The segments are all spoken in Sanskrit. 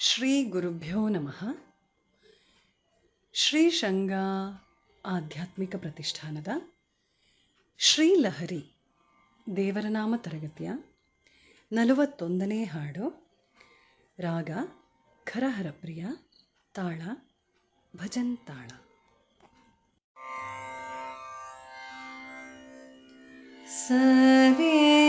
ಶ್ರೀ ಗುರುಭ್ಯೋ ನಮಃ. ಶ್ರೀಶಂಗ ಆಧ್ಯಾತ್ಮಿಕ ಪ್ರತಿಷ್ಠಾನದ ಶ್ರೀಲಹರಿ ದೇವರನಾಮ ತರಗತಿಯ 41ನೇ ಹಾಡು. ರಾಗ ಖರಹರಪ್ರಿಯ, ತಾಳ ಭಜನ್ ತಾಳ. ಸರಿ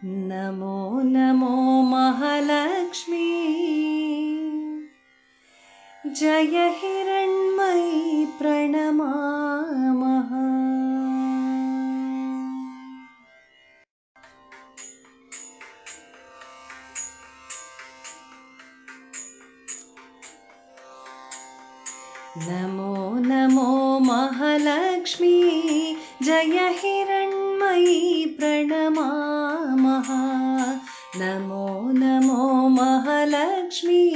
नमो नमो महालक्ष्मी, जय हिरण्मयी प्रणमामः. नमो नमो महालक्ष्मी, जय हिरण्मयी प्रणमामः. नमो नमो महालक्ष्मी,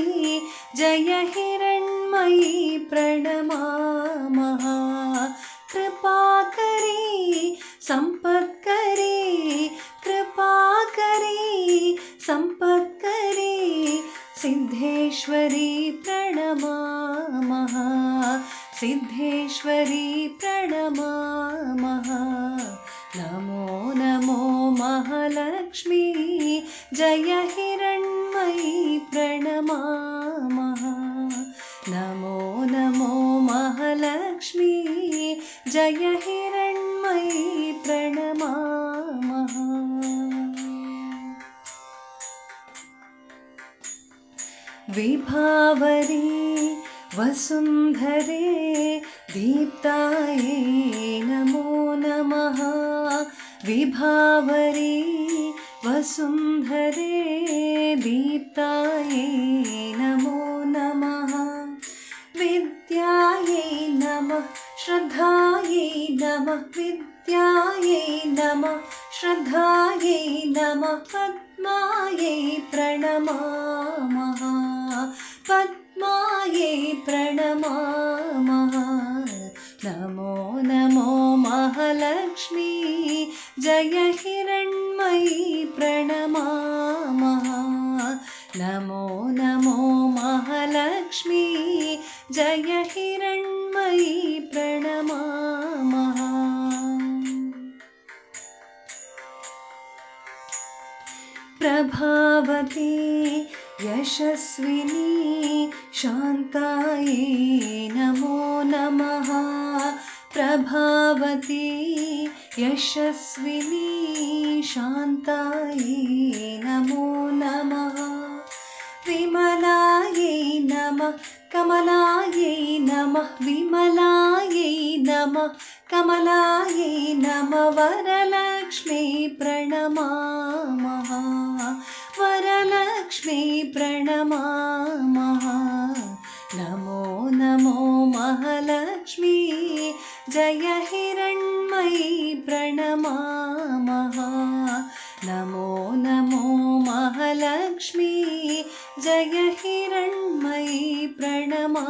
जय हिरण्मयी प्रणमामः. कृपाकरी संपत्करी, कृपाकरी संपत्करी, सिद्धेश्वरी प्रणमामः. सिद्धेश्वरी प्रणमामः. नमो नमो महालक्ष्मी, जय हिरण्मयी प्रणमामः. नमो नमो महालक्ष्मी, जय हिरण्मयी प्रणमामः. विभावरी वसुन्धरे दीप्ताये नमो नमः. विभावरी वसुन्धरे दीप्ताये नमो नमः. विद्यायै नमः, श्रद्धायै नमः, विद्यायै नमः, श्रद्धायै नमः. पद्मायै प्रणमामः, पद्मायै प्रणमामः. नमो नमो महालक्ष्मी, जय हिरण्मयी प्रणमामः. नमो नमो महालक्ष्मी, जय हिरण्मयी प्रणमामः. प्रभावती यशस्विनी शान्तायै नमो नमः. प्रभावती यशस्विनी शान्तायै नमो नमः. विमलायै नमः, कमलायै नमः, विमलायै नमः, कमलायै नमः. वरलक्ष्मी प्रणमामः, वरलक्ष्मी प्रणमामः. नमो नमो महालक्ष्मी, जय हिरण्मयी प्रणमामः. नमो नमो महालक्ष्मी, जय हिरण्मयी प्रणमामः.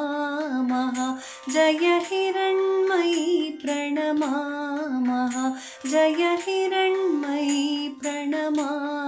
जय हिरण्मयी प्रणमामः, जय हिरण्मयी प्रणमामः.